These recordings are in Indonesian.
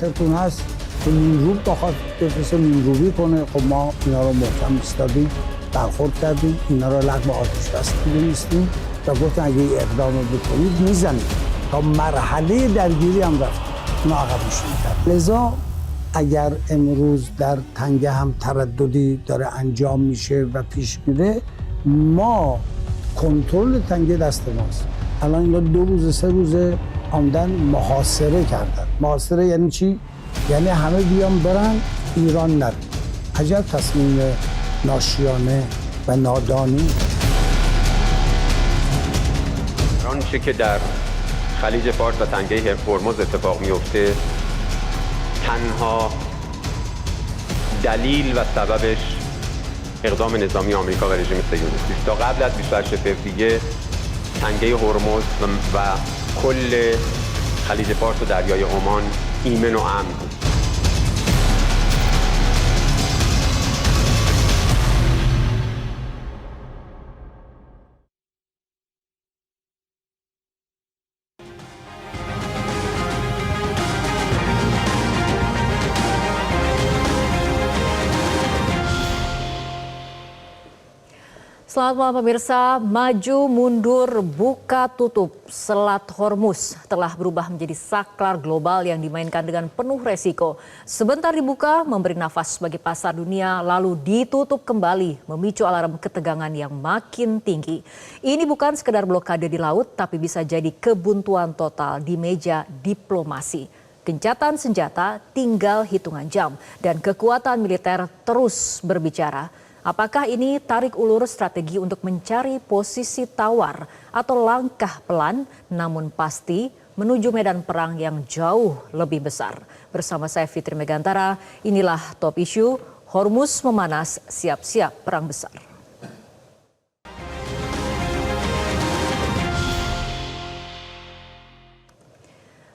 خاطرتون هست که نیروب بخواد بفرسته نیروبی کنه. خب ما اینا رو محکم ایستادیم، برخورد کردیم، اینا رو لغم آتش بس دونستیم و گفتن اگه اقدام بکنید میزنیم. تا مرحله درگیری هم رفت، اونا عقبش میکرد. لذا اگر امروز در تنگه هم ترددی داره انجام میشه و پیش میره، ما کنترل تنگه دست ماست. الان اینا 2 روز 3 روز آمدن محاصره کردن. محاصره یعنی چی؟ یعنی همه بیان برن، ایران نره. عجب تصمیم ناشیانه و نادانی. آنچه که در خلیج فارس و تنگه هرمز اتفاق میفته تنها دلیل و سببش اقدام نظامی آمریکا و رژیم صهیونیستی است. تا قبل از 28 فوریه تنگه هرمز و کل خلیج فارس و دریای عمان ایمن و امن بود. Selamat malam pemirsa, maju mundur buka tutup Selat Hormuz telah berubah menjadi saklar global yang dimainkan dengan penuh resiko. Sebentar dibuka memberi nafas bagi pasar dunia lalu ditutup kembali memicu alarm ketegangan yang makin tinggi. Ini bukan sekedar blokade di laut tapi bisa jadi kebuntuan total di meja diplomasi. Gencatan senjata tinggal hitungan jam dan kekuatan militer terus berbicara. Apakah ini tarik ulur strategi untuk mencari posisi tawar atau langkah pelan namun pasti menuju medan perang yang jauh lebih besar? Bersama saya Fitri Megantara, inilah top issue. Hormuz memanas, siap-siap perang besar.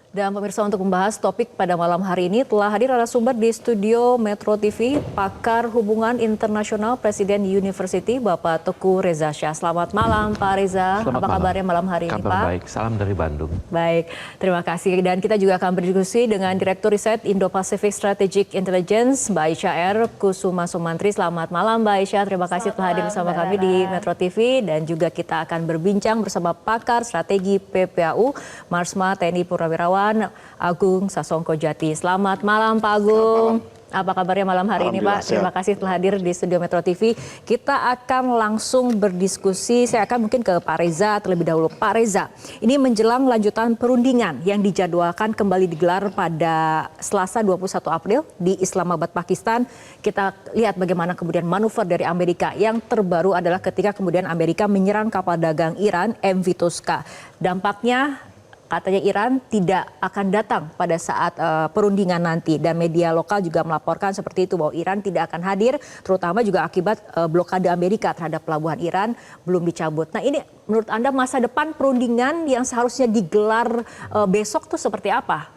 Dan pemirsa, untuk membahas topik pada malam hari ini telah hadir narasumber di studio Metro TV, pakar hubungan internasional Presiden University, Bapak Teguh Reza Shah. Selamat malam Pak Reza. Selamat Apa malam. kabarnya malam hari ini Kabar Pak? baik, salam dari Bandung. Baik, terima kasih. Dan kita juga akan berdiskusi dengan Direktur Riset Indo-Pacific Strategic Intelligence, Mbak Aisyah R. Kusuma Sumantri. Selamat malam Mbak Aisyah, terima kasih telah hadir bersama kami di Metro TV. Dan juga kita akan berbincang bersama pakar strategi PPAU, Marsma TNI Purnawirawan, Agung Sasongko Jati. Selamat malam Pak Agung. Apa kabarnya malam hari ini Pak? Terima kasih telah hadir di studio Metro TV. Kita akan langsung berdiskusi. Saya akan mungkin ke Pak Reza terlebih dahulu. Pak Reza, ini menjelang lanjutan perundingan yang dijadwalkan kembali digelar pada Selasa 21 April di Islamabad, Pakistan. Kita lihat bagaimana kemudian manuver dari Amerika. Yang terbaru adalah ketika kemudian Amerika menyerang kapal dagang Iran MV Tosca. Dampaknya katanya Iran tidak akan datang pada saat perundingan nanti, dan media lokal juga melaporkan seperti itu bahwa Iran tidak akan hadir, terutama juga akibat blokade Amerika terhadap pelabuhan Iran belum dicabut. Nah, ini menurut Anda masa depan perundingan yang seharusnya digelar besok tuh seperti apa?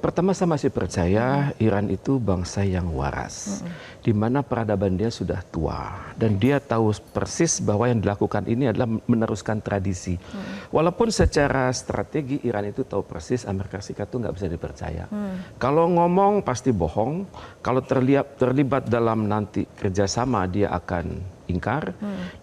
Pertama, saya masih percaya Iran itu bangsa yang waras, di mana peradaban dia sudah tua dan dia tahu persis bahwa yang dilakukan ini adalah meneruskan tradisi. Walaupun secara strategi Iran itu tahu persis Amerika Serikat itu nggak bisa dipercaya. Kalau ngomong pasti bohong, kalau terlibat dalam nanti kerjasama dia akan ingkar,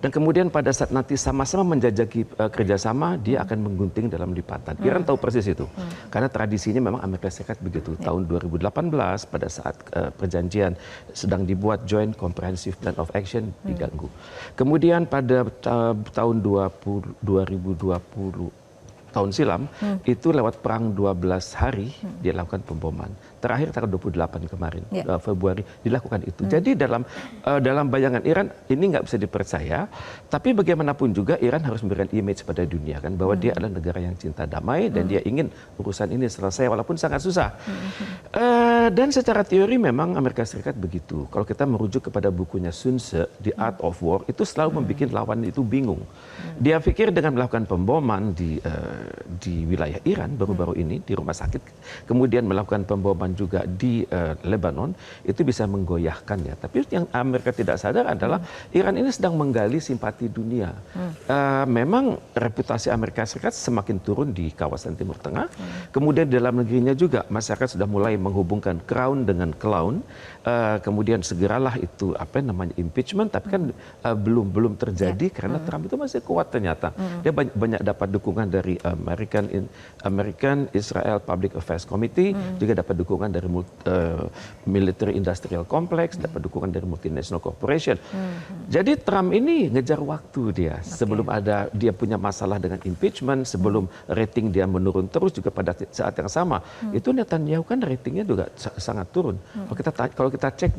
dan kemudian pada saat nanti sama-sama menjajaki kerjasama dia akan menggunting dalam lipatan. Iran tahu persis itu, karena tradisinya memang Amerika Serikat begitu. Tahun 2018 pada saat perjanjian sedang dibuat Joint Comprehensive Plan of Action diganggu. Kemudian pada tahun 2020 tahun silam itu lewat perang 12 hari dia lakukan pemboman. Terakhir tanggal 28 kemarin Februari dilakukan itu. Jadi dalam bayangan Iran ini nggak bisa dipercaya, tapi bagaimanapun juga Iran harus memberikan image pada dunia kan bahwa dia adalah negara yang cinta damai dan dia ingin urusan ini selesai walaupun sangat susah. Dan secara teori memang Amerika Serikat begitu. Kalau kita merujuk kepada bukunya Sun Tzu, The Art of War, itu selalu membuat lawan itu bingung. Dia pikir dengan melakukan pemboman di wilayah Iran baru-baru ini di rumah sakit, kemudian melakukan pemboman Yaman juga di Lebanon itu bisa menggoyahkannya. Tapi yang Amerika tidak sadar adalah Iran ini sedang menggali simpati dunia. Memang reputasi Amerika Serikat semakin turun di kawasan Timur Tengah. Kemudian di dalam negerinya juga masyarakat sudah mulai menghubungkan crown dengan clown. Kemudian segeralah itu impeachment, tapi kan belum terjadi karena Trump itu masih kuat ternyata. Dia banyak dapat dukungan dari American Israel Public Affairs Committee, juga dapat dukungan dari Military Industrial Complex, dapat dukungan dari multinational corporation. Jadi Trump ini ngejar waktu dia sebelum dia punya masalah dengan impeachment, sebelum rating dia menurun terus juga pada saat yang sama. Itu Netanyahu kan ratingnya juga sangat turun. Kalau kita cek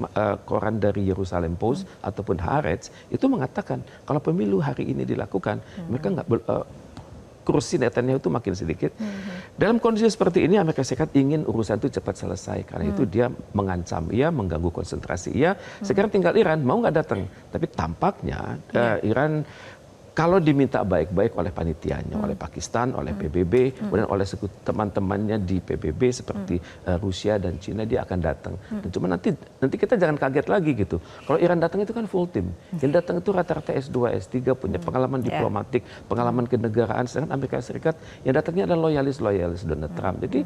koran dari Jerusalem Post ataupun Haaretz itu mengatakan kalau pemilu hari ini dilakukan, mereka nggak kursi Netanyahu itu makin sedikit. Dalam kondisi seperti ini Amerika Serikat ingin urusan itu cepat selesai karena itu dia mengancam, mengganggu konsentrasi. Sekarang tinggal Iran mau nggak datang, tapi tampaknya Iran kalau diminta baik-baik oleh panitianya, oleh Pakistan, oleh PBB, kemudian oleh teman-temannya di PBB seperti Rusia dan Cina, dia akan datang. Dan cuma nanti kita jangan kaget lagi gitu. Kalau Iran datang itu kan full team. Yang datang itu rata-rata S2, S3, punya pengalaman diplomatik, pengalaman kenegaraan. Sedangkan Amerika Serikat yang datangnya adalah loyalis Donald Trump. Jadi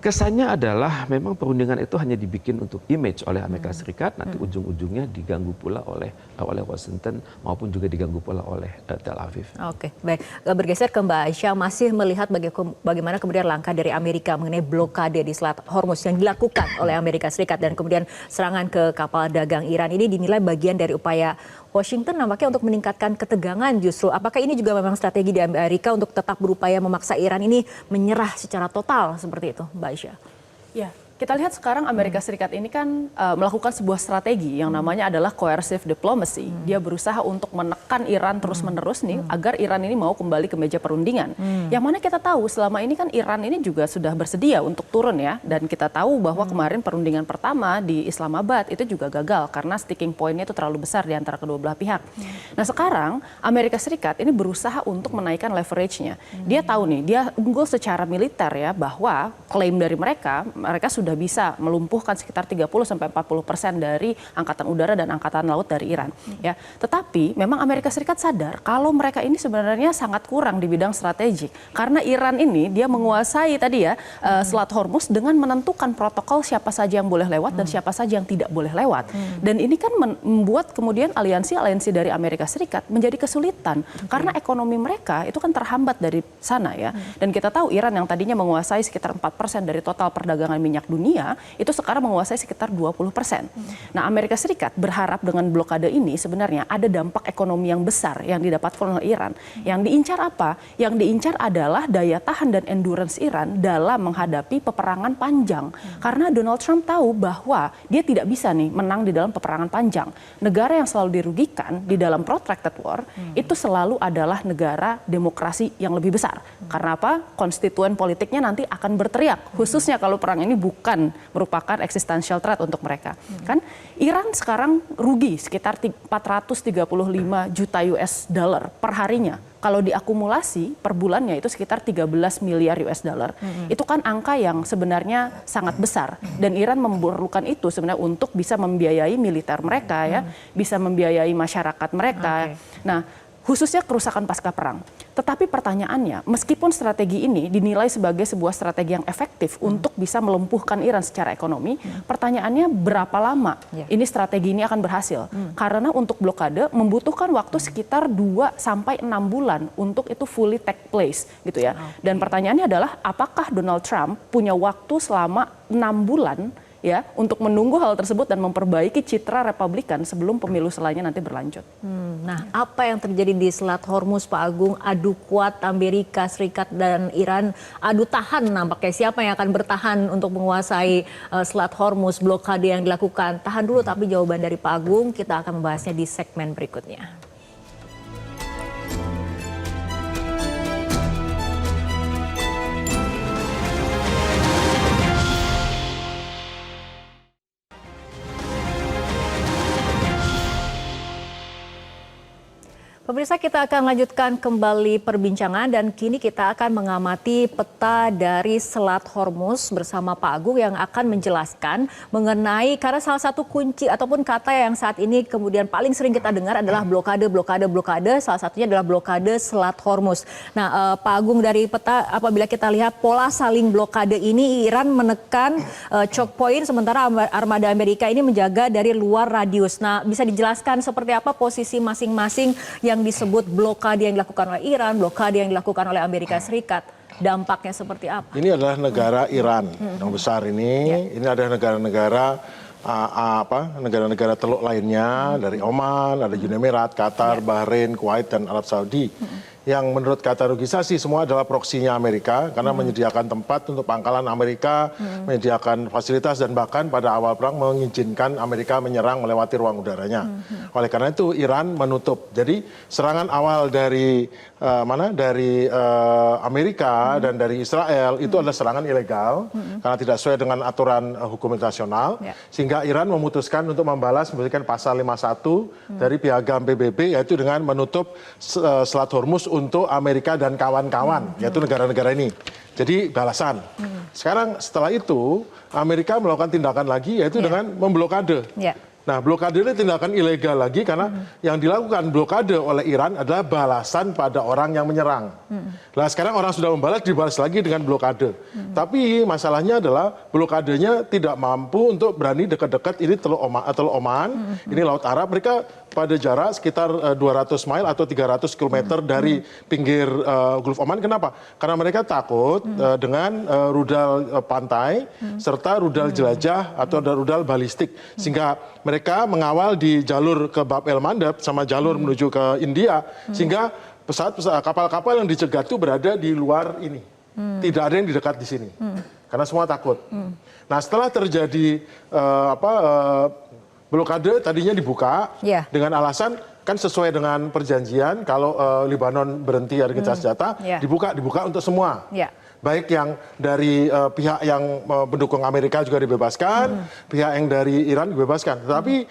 kesannya adalah memang perundingan itu hanya dibikin untuk image oleh Amerika Serikat, nanti ujung-ujungnya diganggu pula oleh Washington maupun juga diganggu pula oleh Tel Aviv. Oke, baik. Bergeser ke Mbak Aisyah, masih melihat bagaimana kemudian langkah dari Amerika mengenai blokade di Selat Hormuz yang dilakukan oleh Amerika Serikat dan kemudian serangan ke kapal dagang Iran ini dinilai bagian dari upaya Washington nampaknya untuk meningkatkan ketegangan justru. Apakah ini juga memang strategi di Amerika untuk tetap berupaya memaksa Iran ini menyerah secara total seperti itu, Mbak Aisyah? Ya, kita lihat sekarang Amerika Serikat ini kan melakukan sebuah strategi yang namanya adalah coercive diplomacy. Dia berusaha untuk menekan Iran terus-menerus nih agar Iran ini mau kembali ke meja perundingan. Yang mana kita tahu selama ini kan Iran ini juga sudah bersedia untuk turun ya. Dan kita tahu bahwa kemarin perundingan pertama di Islamabad itu juga gagal karena sticking point-nya itu terlalu besar di antara kedua belah pihak. Nah sekarang Amerika Serikat ini berusaha untuk menaikkan leverage-nya. Dia tahu nih, dia unggul secara militer ya bahwa klaim dari mereka sudah bisa melumpuhkan sekitar 30-40% dari angkatan udara dan angkatan laut dari Iran. Ya, tetapi memang Amerika Serikat sadar kalau mereka ini sebenarnya sangat kurang di bidang strategik karena Iran ini dia menguasai tadi ya Selat Hormuz dengan menentukan protokol siapa saja yang boleh lewat dan siapa saja yang tidak boleh lewat. Dan ini kan membuat kemudian aliansi dari Amerika Serikat menjadi kesulitan karena ekonomi mereka itu kan terhambat dari sana ya. Dan kita tahu Iran yang tadinya menguasai sekitar 4% dari total perdagangan minyak dunia itu sekarang menguasai sekitar 20%. Nah, Amerika Serikat berharap dengan blokade ini sebenarnya ada dampak ekonomi yang besar yang didapatkan oleh Iran. Yang diincar apa? Yang diincar adalah daya tahan dan endurance Iran dalam menghadapi peperangan panjang. Karena Donald Trump tahu bahwa dia tidak bisa nih menang di dalam peperangan panjang. Negara yang selalu dirugikan di dalam protracted war itu selalu adalah negara demokrasi yang lebih besar. Karena apa? Konstituen politiknya nanti akan berteriak. Khususnya kalau perang ini bukan merupakan existential threat untuk mereka. Kan Iran sekarang rugi sekitar 435 juta US dollar per harinya. Kalau diakumulasi per bulannya itu sekitar 13 miliar US dollar. Itu kan angka yang sebenarnya sangat besar. Dan Iran memerlukan itu sebenarnya untuk bisa membiayai militer mereka ya, bisa membiayai masyarakat mereka. Nah, khususnya kerusakan pasca perang. Tetapi pertanyaannya, meskipun strategi ini dinilai sebagai sebuah strategi yang efektif untuk bisa melumpuhkan Iran secara ekonomi, pertanyaannya berapa lama ini strategi ini akan berhasil? Karena untuk blokade membutuhkan waktu sekitar 2 sampai 6 bulan untuk itu fully take place gitu ya. Dan pertanyaannya adalah apakah Donald Trump punya waktu selama 6 bulan ya untuk menunggu hal tersebut dan memperbaiki citra Republikan sebelum pemilu selanjutnya nanti berlanjut. Nah, apa yang terjadi di Selat Hormuz, Pak Agung? Adu kuat Amerika Serikat dan Iran, adu tahan nampaknya. Siapa yang akan bertahan untuk menguasai Selat Hormuz, blokade yang dilakukan? Tahan dulu, tapi jawaban dari Pak Agung kita akan membahasnya di segmen berikutnya. Pemirsa, kita akan lanjutkan kembali perbincangan dan kini kita akan mengamati peta dari Selat Hormuz bersama Pak Agung yang akan menjelaskan mengenai, karena salah satu kunci ataupun kata yang saat ini kemudian paling sering kita dengar adalah blokade, salah satunya adalah blokade Selat Hormuz. Nah, Pak Agung, dari peta apabila kita lihat pola saling blokade ini, Iran menekan choke point sementara armada Amerika ini menjaga dari luar radius. Nah, bisa dijelaskan seperti apa posisi masing-masing yang disebut blokade yang dilakukan oleh Iran, blokade yang dilakukan oleh Amerika Serikat, dampaknya seperti apa? Ini adalah negara Iran yang besar ini. Ini ada negara-negara negara-negara teluk lainnya dari Oman, ada Uni Emirat, Qatar, Bahrain, Kuwait dan Arab Saudi. Yang menurut kategorisasi semua adalah proksinya Amerika karena menyediakan tempat untuk pangkalan Amerika, menyediakan fasilitas dan bahkan pada awal perang mengizinkan Amerika menyerang melewati ruang udaranya. Oleh karena itu Iran menutup. Jadi serangan awal dari Amerika dan dari Israel itu adalah serangan ilegal karena tidak sesuai dengan aturan hukum internasional, sehingga Iran memutuskan untuk membalas memberikan pasal 51 dari piagam PBB, yaitu dengan menutup Selat Hormuz untuk Amerika dan kawan-kawan, yaitu negara-negara ini. Jadi balasan. Sekarang setelah itu Amerika melakukan tindakan lagi, yaitu dengan memblokade. Nah, blokade ini tindakan ilegal lagi karena yang dilakukan blokade oleh Iran adalah balasan pada orang yang menyerang. Nah, sekarang orang sudah membalas, dibalas lagi dengan blokade. Tapi masalahnya adalah blokadenya tidak mampu untuk berani dekat-dekat. Ini Teluk Oman, ini Laut Arab. Mereka pada jarak sekitar 200 mile atau 300 km dari pinggir Gulf Oman. Kenapa? Karena mereka takut dengan rudal pantai serta rudal jelajah atau rudal balistik. Sehingga mereka mengawal di jalur ke Bab el Mandeb sama jalur menuju ke India. Sehingga kapal-kapal yang dicegat itu berada di luar ini. Tidak ada yang di dekat di sini. Karena semua takut. Nah, setelah terjadi blokade tadinya dibuka dengan alasan kan sesuai dengan perjanjian kalau Lebanon berhenti dari gencatan senjata, dibuka untuk semua. Baik yang dari pihak yang mendukung Amerika juga dibebaskan, pihak yang dari Iran dibebaskan. Tetapi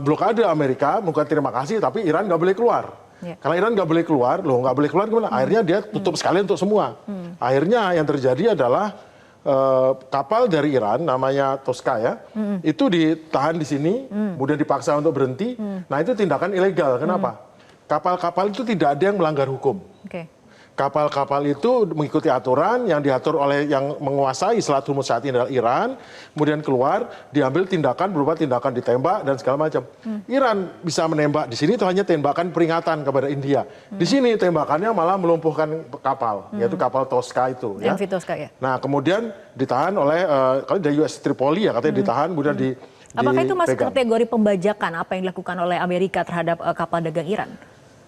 blokade Amerika bukan terima kasih, tapi Iran nggak boleh keluar. Karena Iran nggak boleh keluar, nggak boleh keluar gimana? Akhirnya dia tutup sekalian untuk semua. Akhirnya yang terjadi adalah kapal dari Iran namanya Tosca ya, itu ditahan di sini, kemudian dipaksa untuk berhenti. Nah, itu tindakan ilegal. Kenapa? Kapal-kapal itu tidak ada yang melanggar hukum. Kapal-kapal itu mengikuti aturan yang diatur oleh yang menguasai Selat Hormuz saat ini adalah Iran, kemudian keluar, diambil tindakan berupa tindakan ditembak dan segala macam. Iran bisa menembak di sini itu hanya tembakan peringatan kepada India. Di sini tembakannya malah melumpuhkan kapal, yaitu kapal Tosca itu. MV Tosca, ya. Nah, kemudian ditahan oleh kalau dari US Tripoli ya katanya ditahan, kemudian Apakah itu masuk kategori pembajakan apa yang dilakukan oleh Amerika terhadap kapal dagang Iran?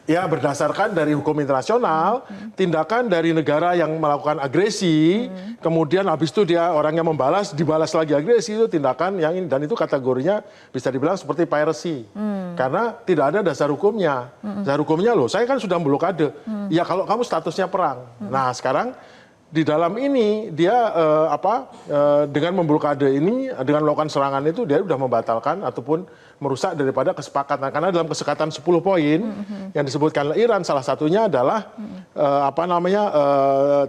Ya, berdasarkan dari hukum internasional, tindakan dari negara yang melakukan agresi, kemudian habis itu dia orangnya membalas, dibalas lagi agresi, itu tindakan yang ini. Dan itu kategorinya bisa dibilang seperti piracy. Karena tidak ada dasar hukumnya. Dasar hukumnya loh, saya kan sudah blokade. Ya kalau kamu statusnya perang. Nah, sekarang di dalam ini dia dengan memblokade ini, dengan melakukan serangan itu dia sudah membatalkan ataupun merusak daripada kesepakatan. Karena dalam kesepakatan 10 poin yang disebutkan oleh Iran, salah satunya adalah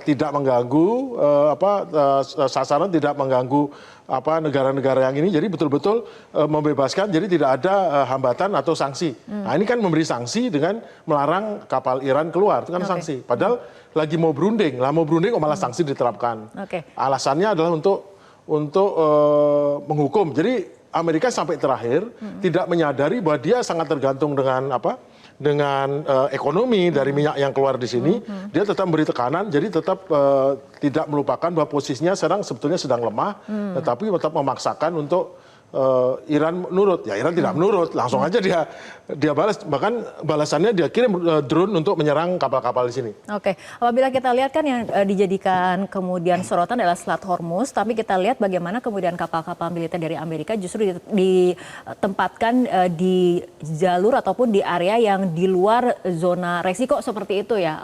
tidak mengganggu sasaran, tidak mengganggu negara-negara yang ini. Jadi betul-betul membebaskan, jadi tidak ada hambatan atau sanksi. Nah, ini kan memberi sanksi dengan melarang kapal Iran keluar, itu kan sanksi. Padahal lagi mau berunding, malah sanksi diterapkan. Alasannya adalah untuk menghukum. Jadi Amerika sampai terakhir tidak menyadari bahwa dia sangat tergantung dengan ekonomi dari minyak yang keluar di sini. Dia tetap memberi tekanan, jadi tetap tidak melupakan bahwa posisinya sekarang sebetulnya sedang lemah, tetapi tetap memaksakan untuk Iran menurut. Ya, Iran tidak menurut, langsung aja dia balas, bahkan balasannya dia kirim drone untuk menyerang kapal-kapal di sini. Oke, apabila kita lihat kan yang dijadikan kemudian sorotan adalah Selat Hormuz, tapi kita lihat bagaimana kemudian kapal-kapal militer dari Amerika justru ditempatkan di jalur ataupun di area yang di luar zona resiko seperti itu ya,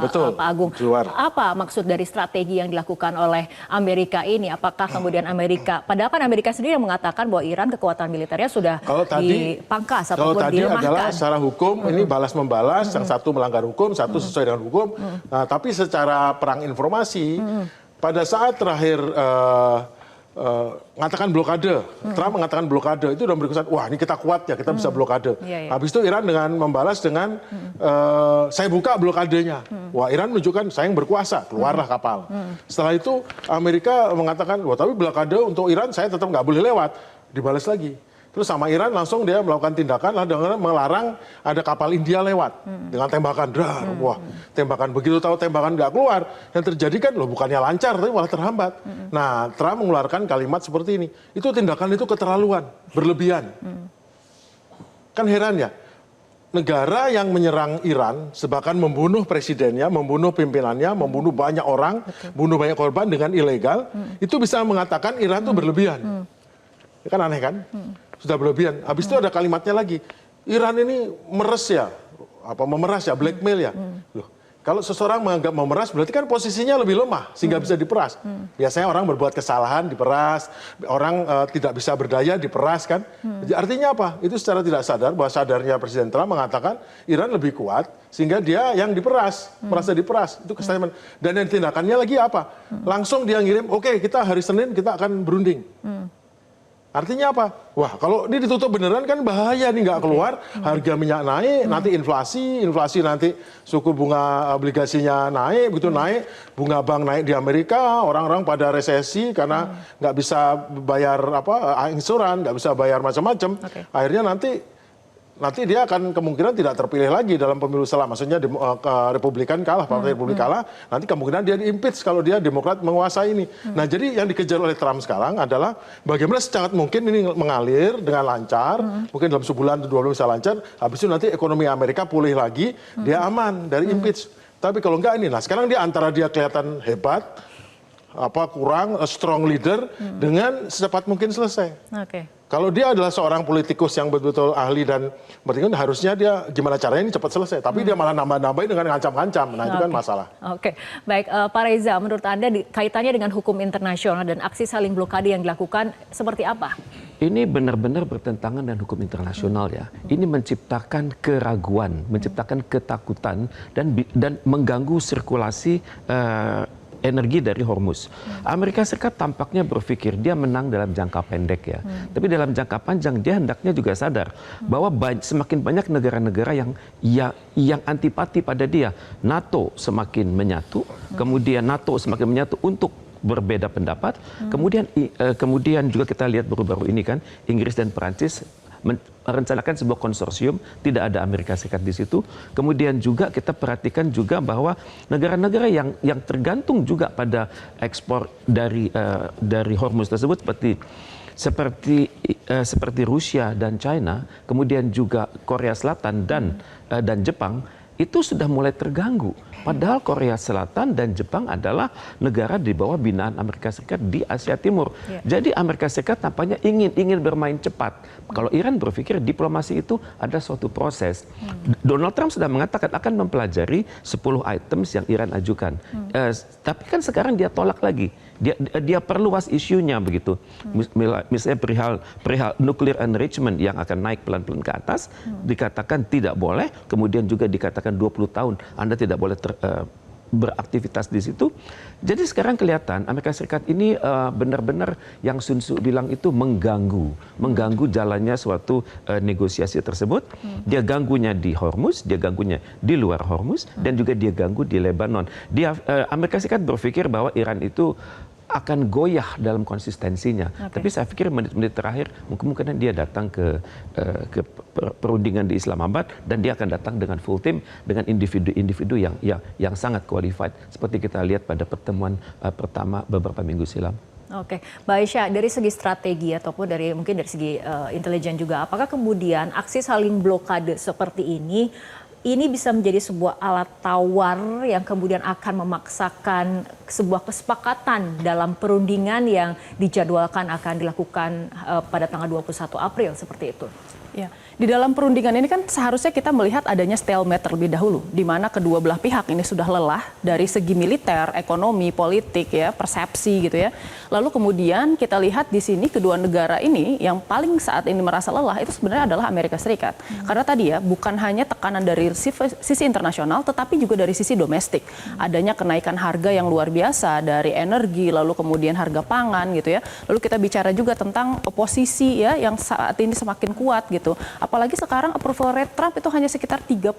betul, Pak Agung. Apa maksud dari strategi yang dilakukan oleh Amerika ini? Apakah kemudian Amerika, padahal kan Amerika sendiri yang mengatakan mengatakan bahwa Iran kekuatan militernya sudah dipangkas Kalau ataupun tadi dilemahkan. adalah secara hukum ini balas membalas, yang satu melanggar hukum, satu sesuai dengan hukum. Nah, tapi secara perang informasi pada saat terakhir mengatakan blokade, Trump mengatakan blokade, itu udah memberi kesan, wah ini kita kuat ya, kita bisa blokade. Habis itu Iran dengan membalas dengan saya buka blokadenya. Wah, Iran menunjukkan saya yang berkuasa, keluarlah kapal. Setelah itu Amerika mengatakan, wah tapi blokade untuk Iran saya tetap nggak boleh lewat. Dibalas lagi. Terus sama Iran langsung dia melakukan tindakan lah dengan melarang ada kapal India lewat dengan tembakan, wah tembakan, begitu tahu tembakan nggak keluar, yang terjadi kan loh bukannya lancar tapi malah terhambat. Nah, Trump mengeluarkan kalimat seperti ini, itu tindakan itu keterlaluan, berlebihan. Kan heran ya, negara yang menyerang Iran, bahkan membunuh presidennya, membunuh pimpinannya, membunuh banyak orang, bunuh banyak korban dengan ilegal, itu bisa mengatakan Iran itu berlebihan. Kan aneh kan? Sudah berlebihan. Habis itu ada kalimatnya lagi. Iran ini meres ya, memeras ya, blackmail ya. Loh, kalau seseorang menganggap memeras berarti kan posisinya lebih lemah sehingga bisa diperas. Biasanya orang berbuat kesalahan diperas, orang tidak bisa berdaya diperas kan. Jadi artinya apa? Itu secara tidak sadar bahwa sadarnya Presiden Trump mengatakan Iran lebih kuat sehingga dia yang diperas, merasa diperas. Itu statement. Dan yang tindakannya lagi apa? Langsung dia ngirim, oke, kita hari Senin kita akan berunding. Artinya apa? Wah, kalau ini ditutup beneran kan bahaya nih, nggak keluar, harga minyak naik, nanti inflasi nanti suku bunga obligasinya naik, begitu naik, bunga bank naik di Amerika, orang-orang pada resesi karena nggak bisa bayar angsuran, nggak bisa bayar macam-macam. Akhirnya nanti dia akan kemungkinan tidak terpilih lagi dalam pemilu setelah, maksudnya Republikan kalah, Partai Republik kalah, nanti kemungkinan dia di-impeach kalau dia Demokrat menguasai ini. Nah, jadi yang dikejar oleh Trump sekarang adalah bagaimana secepat mungkin ini mengalir dengan lancar, mungkin dalam sebulan atau 2 bulan bisa lancar, habis itu nanti ekonomi Amerika pulih lagi, dia aman dari impeach. Tapi kalau enggak ini, nah sekarang dia antara dia kelihatan hebat, kurang strong leader, dengan secepat mungkin selesai. Kalau dia adalah seorang politikus yang betul-betul ahli dan berarti harusnya dia gimana caranya ini cepat selesai. Tapi dia malah nambah-nambahin dengan ngancam-ngancam. Nah itu kan masalah. Baik, Pak Reza, menurut Anda kaitannya dengan hukum internasional dan aksi saling blokade yang dilakukan seperti apa? Ini benar-benar bertentangan dengan hukum internasional ya. Ini menciptakan keraguan, menciptakan ketakutan dan mengganggu sirkulasi energi dari Hormuz. Amerika Serikat tampaknya berpikir dia menang dalam jangka pendek ya. Tapi dalam jangka panjang dia hendaknya juga sadar bahwa semakin banyak negara-negara yang antipati pada dia. NATO semakin menyatu, kemudian NATO semakin menyatu untuk berbeda pendapat. Kemudian juga kita lihat baru-baru ini kan Inggris dan Perancis merencanakan sebuah konsorsium, tidak ada Amerika Serikat di situ. Kemudian juga kita perhatikan juga bahwa negara-negara yang tergantung juga pada ekspor dari Hormuz tersebut seperti Rusia dan China, kemudian juga Korea Selatan dan Jepang itu sudah mulai terganggu. Padahal Korea Selatan dan Jepang adalah negara di bawah binaan Amerika Serikat di Asia Timur. Jadi Amerika Serikat tampaknya ingin bermain cepat. Kalau Iran berpikir diplomasi itu ada suatu proses. Donald Trump sudah mengatakan akan mempelajari 10 items yang Iran ajukan. Tapi kan sekarang dia tolak lagi. Dia perluas isunya begitu. Misalnya perihal nuclear enrichment yang akan naik pelan-pelan ke atas, dikatakan tidak boleh, kemudian juga dikatakan 20 tahun Anda tidak boleh beraktivitas di situ. Jadi sekarang kelihatan Amerika Serikat ini benar-benar yang Sun Tzu bilang itu mengganggu jalannya suatu negosiasi tersebut. Dia ganggunya di Hormuz, dia ganggunya di luar Hormuz, dan juga dia ganggu di Lebanon. Amerika Serikat berpikir bahwa Iran itu akan goyah dalam konsistensinya. Tapi saya pikir menit-menit terakhir mungkin dia datang ke perundingan di Islamabad dan dia akan datang dengan full team dengan individu-individu yang sangat qualified seperti kita lihat pada pertemuan pertama beberapa minggu silam. Mbak Aisyah, dari segi strategi ataupun mungkin dari segi intelijen juga, apakah kemudian aksi saling blokade seperti ini bisa menjadi sebuah alat tawar yang kemudian akan memaksakan sebuah kesepakatan dalam perundingan yang dijadwalkan akan dilakukan pada tanggal 21 April seperti itu? Ya, Di dalam perundingan ini kan seharusnya kita melihat adanya stalemate terlebih dahulu, di mana kedua belah pihak ini sudah lelah dari segi militer, ekonomi, politik, ya, persepsi gitu ya. Lalu kemudian kita lihat di sini kedua negara ini yang paling saat ini merasa lelah itu sebenarnya adalah Amerika Serikat. Karena tadi ya bukan hanya tekanan dari sisi internasional, tetapi juga dari sisi domestik. Adanya kenaikan harga yang luar biasa dari energi, lalu kemudian harga pangan gitu ya. Lalu kita bicara juga tentang oposisi ya yang saat ini semakin kuat gitu. Apalagi sekarang approval rate Trump itu hanya sekitar 35%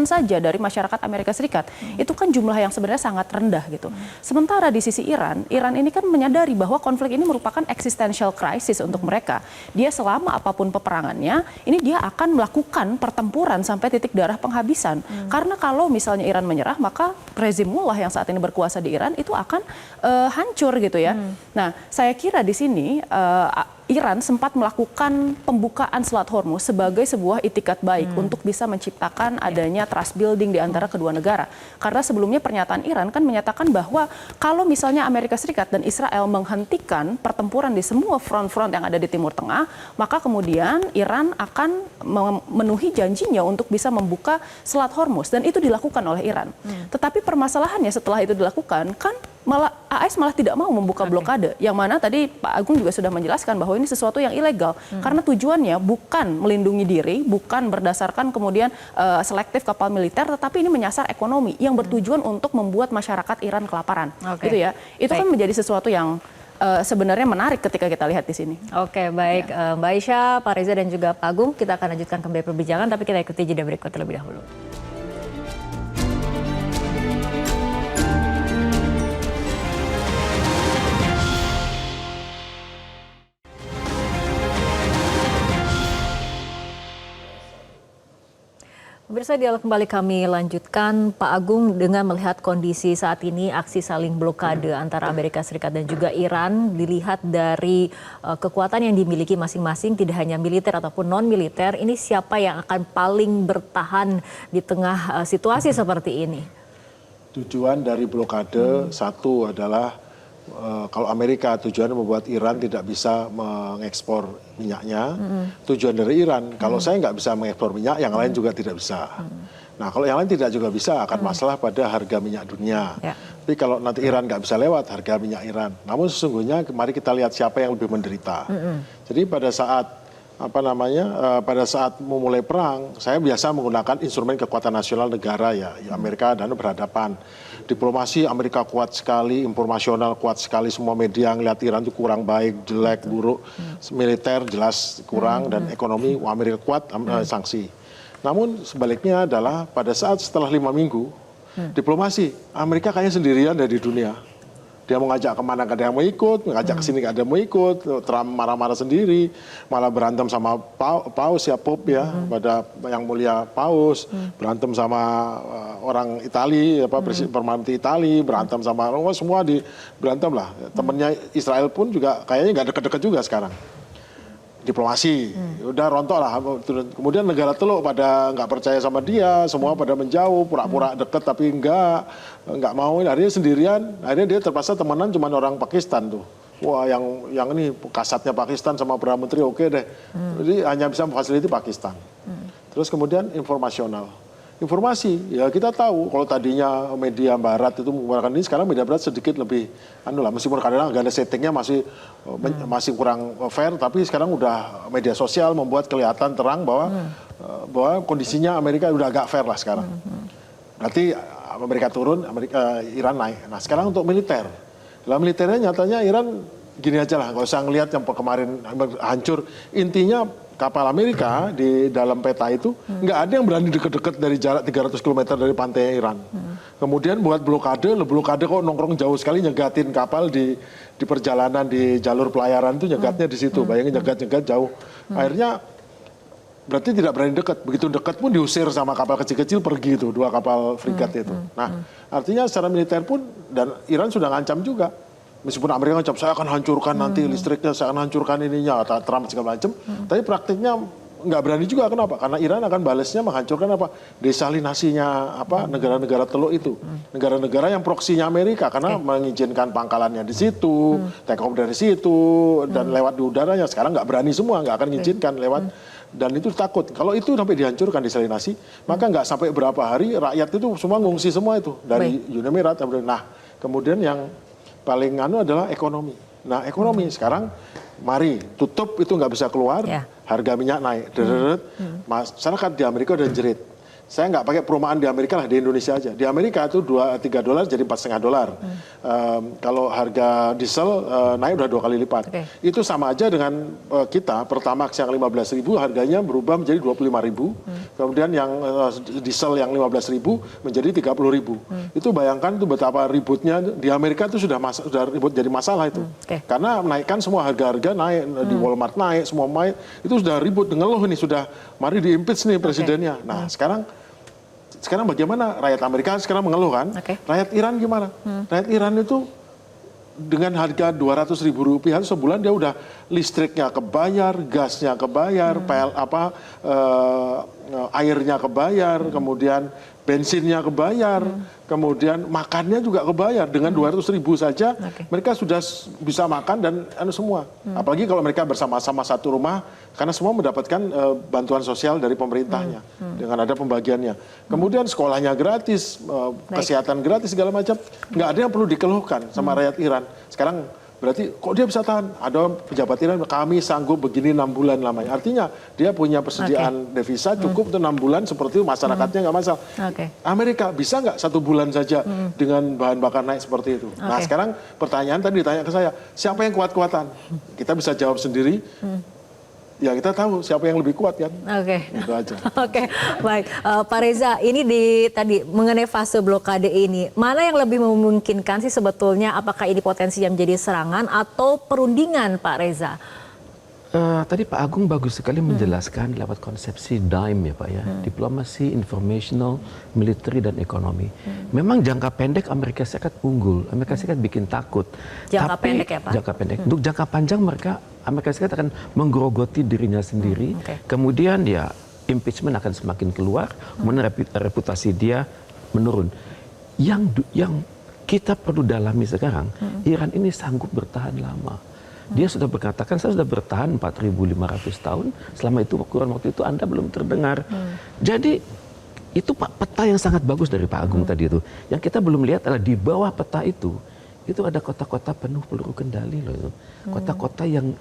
saja dari masyarakat Amerika Serikat. Itu kan jumlah yang sebenarnya sangat rendah gitu. Sementara di sisi Iran ini kan menyadari bahwa konflik ini merupakan existential crisis untuk mereka. Dia selama apapun peperangannya, ini dia akan melakukan pertempuran sampai titik darah penghabisan. Karena kalau misalnya Iran menyerah, maka rezim mullah yang saat ini berkuasa di Iran itu akan hancur gitu ya. Nah, saya kira di sini Iran sempat melakukan pembukaan Selat Hormuz sebagai sebuah itikat baik untuk bisa menciptakan adanya trust building di antara kedua negara. Karena sebelumnya pernyataan Iran kan menyatakan bahwa kalau misalnya Amerika Serikat dan Israel menghentikan pertempuran di semua front-front yang ada di Timur Tengah, maka kemudian Iran akan memenuhi janjinya untuk bisa membuka Selat Hormuz, dan itu dilakukan oleh Iran. Tetapi permasalahannya setelah itu dilakukan kan AS malah tidak mau membuka blokade, yang mana tadi Pak Agung juga sudah menjelaskan bahwa ini sesuatu yang ilegal karena tujuannya bukan melindungi diri, bukan berdasarkan kemudian selektif kapal militer, tetapi ini menyasar ekonomi yang bertujuan untuk membuat masyarakat Iran kelaparan, gitu ya. Itu kan menjadi sesuatu yang sebenarnya menarik ketika kita lihat di sini. Oke, baik, Mbak Aisyah, Pak Reza dan juga Pak Agung, kita akan lanjutkan kembali perbincangan, tapi kita ikuti jeda berikut terlebih dahulu. Pemirsa, dialog kembali kami lanjutkan. Pak Agung, dengan melihat kondisi saat ini aksi saling blokade antara Amerika Serikat dan juga Iran, dilihat dari kekuatan yang dimiliki masing-masing, tidak hanya militer ataupun non-militer, ini siapa yang akan paling bertahan di tengah situasi seperti ini? Tujuan dari blokade satu adalah kalau Amerika tujuannya membuat Iran tidak bisa mengekspor minyaknya, tujuan dari Iran, kalau saya nggak bisa mengekspor minyak, yang lain juga tidak bisa. Nah, kalau yang lain tidak juga bisa, akan masalah pada harga minyak dunia. Tapi kalau nanti Iran nggak bisa lewat, harga minyak Iran. Namun sesungguhnya, mari kita lihat siapa yang lebih menderita. Jadi pada saat pada saat memulai perang, saya biasa menggunakan instrumen kekuatan nasional negara ya Amerika dan berhadapan. Diplomasi Amerika kuat sekali, informasional kuat sekali, semua media ngeliat Iran itu kurang baik, jelek, buruk, militer jelas kurang, dan ekonomi Amerika kuat, sanksi. Namun sebaliknya adalah pada saat setelah 5 minggu, diplomasi Amerika kayaknya sendirian dari dunia. Dia mau ngajak kemana gak ada yang mau ikut, ngajak kesini gak ada yang mau ikut, Trump marah-marah sendiri, malah berantem sama Paus ya, Pope ya, pada yang mulia Paus, berantem sama orang Itali, Permanenti Itali, berantem sama semua berantem lah. Temennya Israel pun juga kayaknya gak deket-deket juga sekarang. Diplomasi, udah rontok lah. Kemudian negara teluk pada nggak percaya sama dia, semua pada menjauh, pura-pura deket tapi nggak mau. Akhirnya sendirian, akhirnya dia terpaksa temenan cuma orang Pakistan tuh. Wah, yang ini kasatnya Pakistan sama Perdana Menteri oke deh. Jadi hanya bisa memfasilitasi Pakistan. Terus kemudian informasional. Informasi, ya kita tahu kalau tadinya media barat itu menggunakan ini, sekarang media barat sedikit lebih meskipun kadang-kadang agenda settingnya masih kurang fair, tapi sekarang udah media sosial membuat kelihatan terang bahwa kondisinya Amerika udah agak fair lah sekarang. Berarti Amerika turun, Iran naik. Nah, sekarang untuk militer. Dalam militernya nyatanya Iran gini aja lah, nggak usah ngelihat yang kemarin hancur. Intinya kapal Amerika di dalam peta itu nggak ada yang berani deket-deket dari jarak 300 km dari pantai Iran. Kemudian buat blokade kok nongkrong jauh sekali, nyegatin kapal di perjalanan di jalur pelayaran itu, nyegatnya di situ. Bayangin nyegat jauh. Akhirnya berarti tidak berani dekat. Begitu dekat pun diusir sama kapal kecil-kecil pergi itu, 2 kapal frigat itu. Nah, artinya secara militer pun dan Iran sudah ngancam juga. Meskipun Amerika ngancam, saya akan hancurkan nanti listriknya, saya akan hancurkan ininya, Trump segala macam. Tapi praktiknya nggak berani juga. Kenapa? Karena Iran akan balasnya menghancurkan desalinasinya negara-negara teluk itu. Negara-negara yang proksinya Amerika, karena mengizinkan pangkalannya di situ, take off dari situ, dan lewat di udaranya. Sekarang nggak berani semua, nggak akan mengizinkan lewat Dan itu takut, kalau itu sampai dihancurkan, diselinasi, maka nggak sampai berapa hari rakyat itu semua ngungsi semua itu dari Uni Emirat. Nah, kemudian yang paling adalah ekonomi. Nah, ekonomi sekarang, mari tutup itu nggak bisa keluar, harga minyak naik, masyarakat di Amerika udah jerit. Saya nggak pakai perumahan di Amerika lah, di Indonesia aja. Di Amerika itu $3 jadi $4,5. Kalau harga diesel naik udah 2 kali lipat. Itu sama aja dengan kita, Pertamax yang 15.000 harganya berubah menjadi 25.000. Kemudian yang diesel yang 15.000 menjadi 30.000. Itu bayangkan tuh betapa ributnya di Amerika itu sudah ribut jadi masalah itu. Karena menaikkan semua harga-harga naik, di Walmart naik, semua naik. Itu sudah ribut, ngeluh ini sudah, mari di-impeach nih presidennya. Nah, sekarang bagaimana rakyat Amerika sekarang mengeluh kan? Rakyat Iran gimana? Rakyat Iran itu dengan harga Rp200.000 sebulan dia udah listriknya kebayar, gasnya kebayar, airnya kebayar, kemudian bensinnya kebayar, kemudian makannya juga kebayar. Dengan 200.000 saja mereka sudah bisa makan dan semua. Apalagi kalau mereka bersama-sama satu rumah, karena semua mendapatkan bantuan sosial dari pemerintahnya dengan ada pembagiannya. Kemudian sekolahnya gratis, kesehatan gratis segala macam. Nggak ada yang perlu dikeluhkan sama rakyat Iran. Sekarang berarti kok dia bisa tahan? Ada pejabat Iran, kami sanggup begini 6 bulan lamanya. Artinya dia punya persediaan devisa cukup untuk 6 bulan, seperti itu masyarakatnya nggak masalah. Amerika bisa nggak 1 bulan saja dengan bahan bakar naik seperti itu? Nah, sekarang pertanyaan tadi ditanya ke saya, siapa yang kuat-kuatan? Kita bisa jawab sendiri. Ya kita tahu siapa yang lebih kuat kan. Itu aja. Baik. Pak Reza, ini tadi mengenai fase blokade ini, mana yang lebih memungkinkan sih sebetulnya? Apakah ini potensinya menjadi serangan atau perundingan, Pak Reza? Tadi Pak Agung bagus sekali menjelaskan lewat konsepsi DIME ya Pak ya, diplomasi, informational, military dan ekonomi. Memang jangka pendek Amerika Serikat unggul, Amerika Serikat bikin takut. Jangka pendek ya Pak? Jangka pendek. Untuk jangka panjang Amerika Serikat akan menggerogoti dirinya sendiri. Kemudian ya impeachment akan semakin keluar, kemudian reputasi dia menurun. Yang kita perlu dalami sekarang, Iran ini sanggup bertahan lama. Dia sudah berkatakan, saya sudah bertahan 4.500 tahun, selama itu kurang waktu itu Anda belum terdengar. Jadi itu peta yang sangat bagus dari Pak Agung tadi itu. Yang kita belum lihat adalah di bawah peta itu ada kota-kota penuh peluru kendali loh itu. Kota-kota yang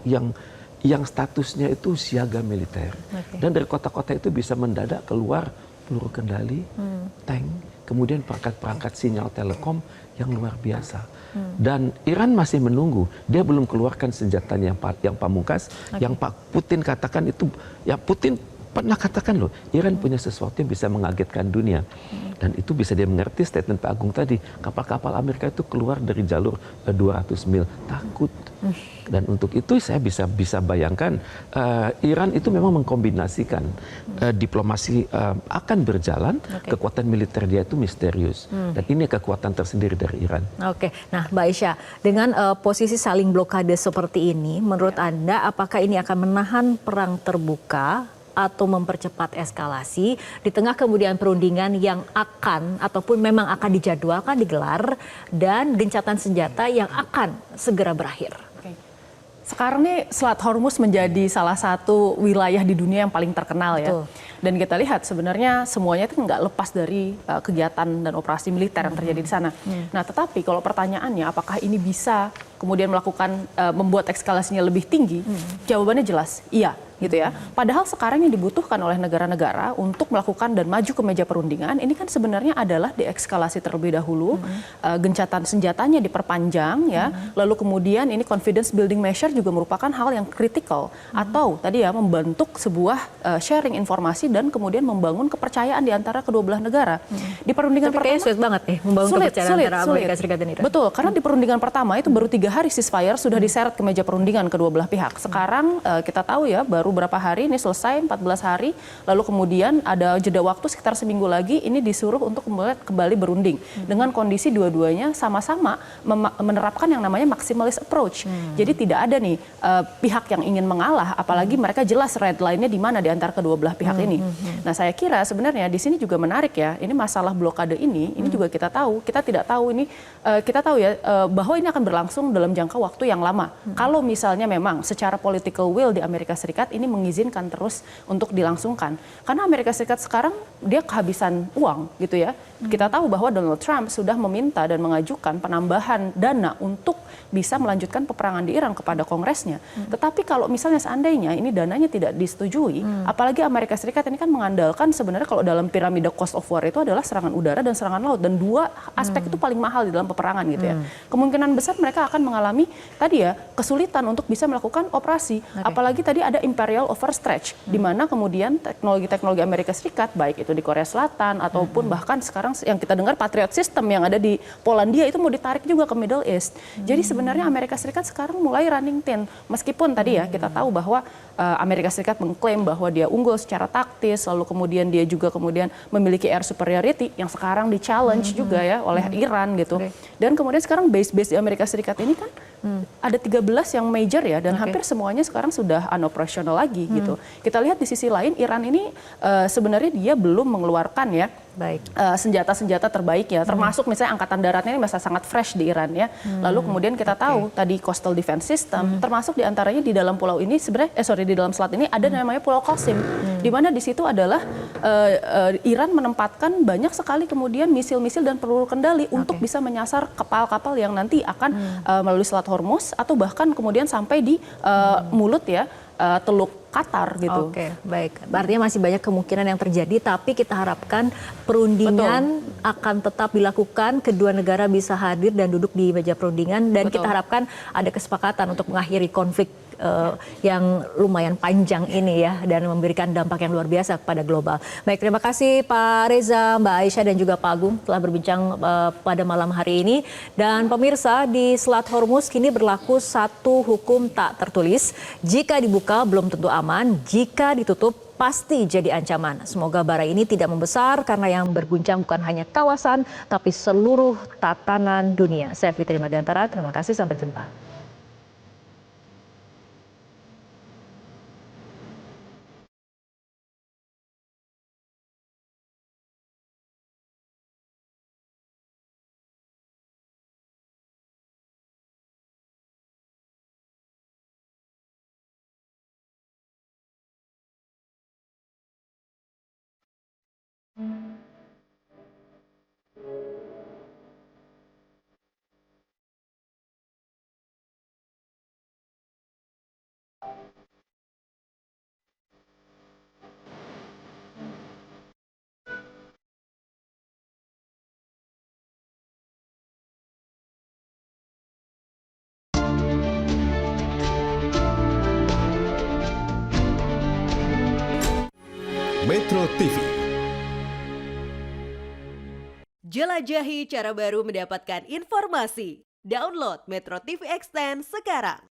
statusnya itu siaga militer. Dan dari kota-kota itu bisa mendadak keluar peluru kendali, tank, kemudian perangkat-perangkat sinyal telekom yang luar biasa. Dan Iran masih menunggu, dia belum keluarkan senjatanya yang pamungkas, yang Pak Putin katakan itu, ya Putin pernah katakan loh, Iran punya sesuatu yang bisa mengagetkan dunia. Dan itu bisa dia mengerti statement Pak Agung tadi, kapal-kapal Amerika itu keluar dari jalur 200 mil, takut. Dan untuk itu saya bisa bayangkan Iran itu memang mengkombinasikan diplomasi akan berjalan, kekuatan militer dia itu misterius. Dan ini kekuatan tersendiri dari Iran. Nah Mbak Isya, dengan posisi saling blokade seperti ini, menurut Anda apakah ini akan menahan perang terbuka atau mempercepat eskalasi di tengah kemudian perundingan yang akan ataupun memang akan dijadwalkan digelar dan gencatan senjata yang akan segera berakhir? Sekarang nih Selat Hormuz menjadi salah satu wilayah di dunia yang paling terkenal ya. Dan kita lihat sebenarnya semuanya itu nggak lepas dari kegiatan dan operasi militer yang terjadi di sana. Nah tetapi kalau pertanyaannya apakah ini bisa kemudian membuat eskalasinya lebih tinggi, jawabannya jelas iya. Gitu ya. Padahal sekarang yang dibutuhkan oleh negara-negara untuk melakukan dan maju ke meja perundingan ini kan sebenarnya adalah deeskalasi terlebih dahulu, gencatan senjatanya diperpanjang ya, lalu kemudian ini confidence building measure juga merupakan hal yang kritikal atau tadi ya membentuk sebuah sharing informasi dan kemudian membangun kepercayaan di antara kedua belah negara. Di perundingan pertama sulit banget nih membangun kepercayaan antara Amerika Serikat dan Iran. Betul, karena di perundingan pertama itu baru 3 hari ceasefire sudah diseret ke meja perundingan kedua belah pihak. Sekarang kita tahu ya baru berapa hari ini selesai, 14 hari, lalu kemudian ada jeda waktu sekitar seminggu lagi ini disuruh untuk kembali berunding dengan kondisi dua-duanya sama-sama menerapkan yang namanya maximalist approach. Jadi tidak ada nih pihak yang ingin mengalah, apalagi mereka jelas red line-nya di mana di antara kedua belah pihak ini. Nah saya kira sebenarnya di sini juga menarik ya, ini masalah blokade ini juga kita tidak tahu ini, kita tahu ya bahwa ini akan berlangsung dalam jangka waktu yang lama. Kalau misalnya memang secara political will di Amerika Serikat ini mengizinkan terus untuk dilangsungkan. Karena Amerika Serikat sekarang dia kehabisan uang gitu ya. Kita tahu bahwa Donald Trump sudah meminta dan mengajukan penambahan dana untuk bisa melanjutkan peperangan di Iran kepada Kongresnya. Tetapi kalau misalnya seandainya ini dananya tidak disetujui, apalagi Amerika Serikat ini kan mengandalkan sebenarnya kalau dalam piramida cost of war itu adalah serangan udara dan serangan laut, dan dua aspek itu paling mahal di dalam peperangan gitu ya. Kemungkinan besar mereka akan mengalami tadi ya kesulitan untuk bisa melakukan operasi. Apalagi tadi ada imperial overstretch di mana kemudian teknologi-teknologi Amerika Serikat baik itu di Korea Selatan ataupun bahkan sekarang yang kita dengar Patriot System yang ada di Polandia itu mau ditarik juga ke Middle East. Jadi sebenarnya Amerika Serikat sekarang mulai running thin. Meskipun tadi ya kita tahu bahwa Amerika Serikat mengklaim bahwa dia unggul secara taktis, lalu kemudian dia juga kemudian memiliki air superiority yang sekarang di-challenge juga ya oleh Iran gitu. Dan kemudian sekarang base-base di Amerika Serikat ini kan ada 13 yang major ya, dan hampir semuanya sekarang sudah unoperational lagi gitu. Kita lihat di sisi lain Iran ini sebenarnya dia belum mengeluarkan ya senjata-senjata terbaik ya, termasuk misalnya angkatan daratnya ini masih sangat fresh di Iran ya. Lalu kemudian kita tahu tadi coastal defense system, termasuk diantaranya di dalam pulau ini sebenarnya, di dalam selat ini ada namanya Pulau Qasim, di mana di situ adalah Iran menempatkan banyak sekali kemudian misil-misil dan peluru kendali untuk bisa menyasar kapal-kapal yang nanti akan melalui Selat Hormuz atau bahkan kemudian sampai di mulut ya Teluk Qatar gitu. Oke, baik. Artinya masih banyak kemungkinan yang terjadi, tapi kita harapkan perundingan akan tetap dilakukan, kedua negara bisa hadir dan duduk di meja perundingan, dan kita harapkan ada kesepakatan untuk mengakhiri konflik yang lumayan panjang ini ya, dan memberikan dampak yang luar biasa kepada global. Baik, terima kasih Pak Reza, Mbak Aisyah, dan juga Pak Agung telah berbincang pada malam hari ini. Dan pemirsa, di Selat Hormuz kini berlaku satu hukum tak tertulis. Jika dibuka belum tentu aman, jika ditutup pasti jadi ancaman. Semoga bara ini tidak membesar karena yang berguncang bukan hanya kawasan tapi seluruh tatanan dunia. Saya Fitri Madiantara, terima kasih, sampai jumpa. Metro TV. Jelajahi cara baru mendapatkan informasi. Download Metro TV Extend sekarang.